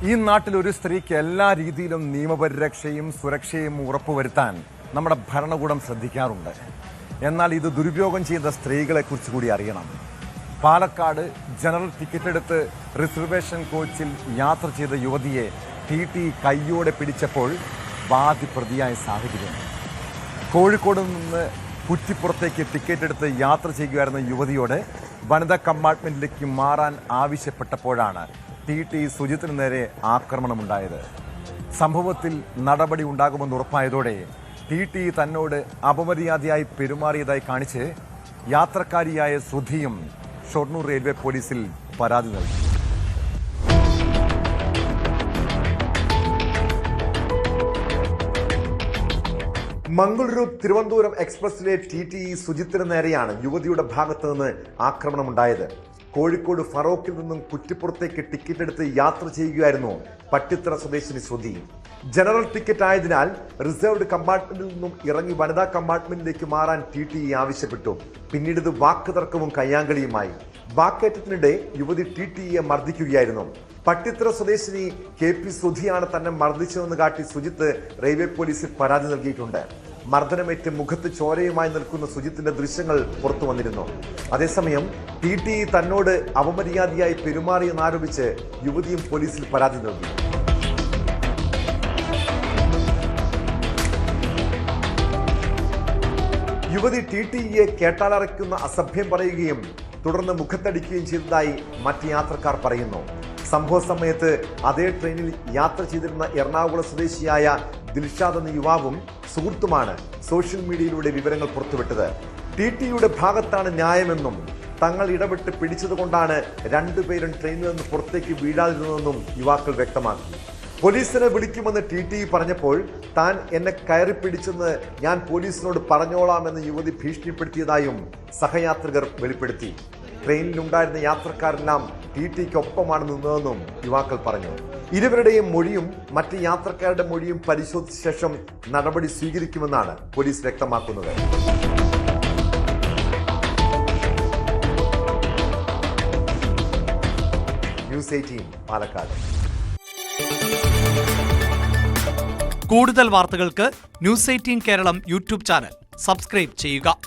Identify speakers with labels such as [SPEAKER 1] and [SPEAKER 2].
[SPEAKER 1] ഈ നാട്ടിൽ ഒരു സ്ത്രീക്ക് എല്ലാ രീതിയിലും നിയമപരിരക്ഷയും സുരക്ഷയും ഉറപ്പുവരുത്താൻ നമ്മുടെ ഭരണകൂടം ശ്രദ്ധിക്കാറുണ്ട്. എന്നാൽ ഇത് ദുരുപയോഗം ചെയ്യുന്ന സ്ത്രീകളെക്കുറിച്ച് കൂടി അറിയണം. പാലക്കാട് ജനറൽ ടിക്കറ്റ് എടുത്ത് റിസർവേഷൻ കോച്ചിൽ യാത്ര ചെയ്ത യുവതിയെ ടി കയ്യോടെ പിടിച്ചപ്പോൾ വാദിപ്രതിയായ സാഹചര്യം. കോഴിക്കോട് നിന്ന് കുറ്റിപ്പുറത്തേക്ക് ടിക്കറ്റ് എടുത്ത് യാത്ര ചെയ്യുകയായിരുന്ന യുവതിയോട് വനിതാ കമ്പാർട്ട്മെന്റിലേക്ക് മാറാൻ ആവശ്യപ്പെട്ടപ്പോഴാണ് ടി സുജിത്തിന് നേരെ ആക്രമണമുണ്ടായത്. സംഭവത്തിൽ നടപടി ഉണ്ടാകുമെന്ന് ഉറപ്പായതോടെ ടി തന്നോട് അപമര്യാദയായി പെരുമാറിയതായി കാണിച്ച് യാത്രക്കാരിയായ ശ്രുതിയും ഷൊർണൂർ റെയിൽവേ പോലീസിൽ പരാതി നൽകി. മംഗളൂരു തിരുവനന്തപുരം എക്സ്പ്രസിലെ ടി സുജിത്തിന് നേരെയാണ് യുവതിയുടെ ഭാഗത്തു നിന്ന് ആക്രമണമുണ്ടായത്. കോഴിക്കോട് ഫറോക്കിൽ നിന്നും കുറ്റിപ്പുറത്തേക്ക് ടിക്കറ്റ് എടുത്ത് യാത്ര ചെയ്യുകയായിരുന്നു പട്ടിത്തറ സ്വദേശിനി ശ്രുതി. ജനറൽ ടിക്കറ്റ് ആയതിനാൽ റിസർവ്ഡ് കമ്പാർട്ട്മെന്റിൽ നിന്നും ഇറങ്ങി വനിതാ കമ്പാർട്ട്മെന്റിലേക്ക് മാറാൻ ടി ആവശ്യപ്പെട്ടു. പിന്നീട് ഇത് വാക്ക് തർക്കവും കയ്യാങ്കളിയുമായി. വാക്കേറ്റത്തിനിടെ യുവതി ടിയെ മർദ്ദിക്കുകയായിരുന്നു. പട്ടിത്തറ സ്വദേശിനി KP ശ്രുതിയാണ് തന്നെ മർദ്ദിച്ചതെന്ന് കാട്ടി സുജിത്ത് റെയിൽവേ പോലീസിൽ പരാതി നൽകിയിട്ടുണ്ട്. മർദ്ദനമേറ്റ് മുഖത്ത് ചോരയുമായി നിൽക്കുന്ന സുജിത്തിന്റെ ദൃശ്യങ്ങൾ പുറത്തു വന്നിരുന്നു. അതേസമയം ടി തന്നോട് അപമര്യാദയായി പെരുമാറിയെന്നാരോപിച്ച് യുവതിയും പോലീസിൽ പരാതി നൽകി. യുവതി ടിയെ കേട്ടാലറയ്ക്കുന്ന അസഭ്യം പറയുകയും തുടർന്ന് മുഖത്തടിക്കുകയും ചെയ്തതായി മറ്റ് യാത്രക്കാർ പറയുന്നു. സംഭവ സമയത്ത് അതേ ട്രെയിനിൽ യാത്ര ചെയ്തിരുന്ന എറണാകുളം സ്വദേശിയായ ദിൽഷാദ് എന്ന യുവാവും സുഹൃത്തുമാണ് സോഷ്യൽ മീഡിയയിലൂടെ വിവരങ്ങൾ പുറത്തുവിട്ടത്. ടിയുടെ ഭാഗത്താണ് ന്യായമെന്നും തങ്ങൾ ഇടപെട്ട് പിടിച്ചതുകൊണ്ടാണ് രണ്ടുപേരും ട്രെയിനിൽ നിന്ന് പുറത്തേക്ക് വീഴാതിരുന്നതെന്നും യുവാക്കൾ വ്യക്തമാക്കി. പോലീസിനെ വിളിക്കുമെന്ന് ടി പറഞ്ഞപ്പോൾ താൻ എന്നെ കയറി പിടിച്ചെന്ന് ഞാൻ പോലീസിനോട് പറഞ്ഞോളാമെന്ന് യുവതി ഭീഷണിപ്പെടുത്തിയതായും സഹയാത്രികർ വെളിപ്പെടുത്തി. ട്രെയിനിലുണ്ടായിരുന്ന യാത്രക്കാരെല്ലാം ടിക്കൊപ്പമാണ് നിന്നതെന്നും യുവാക്കൾ പറഞ്ഞു. ഇരുവരുടെയും മൊഴിയും മറ്റ് യാത്രക്കാരുടെ മൊഴിയും പരിശോധിച്ച ശേഷം നടപടി സ്വീകരിക്കുമെന്നാണ് പോലീസ് വ്യക്തമാക്കുന്നത്. ന്യൂസ് 18 പാലക്കാട്.
[SPEAKER 2] കൂടുതൽ വാർത്തകൾക്ക് news 18 Keralam YouTube channel subscribe ചെയ്യുക.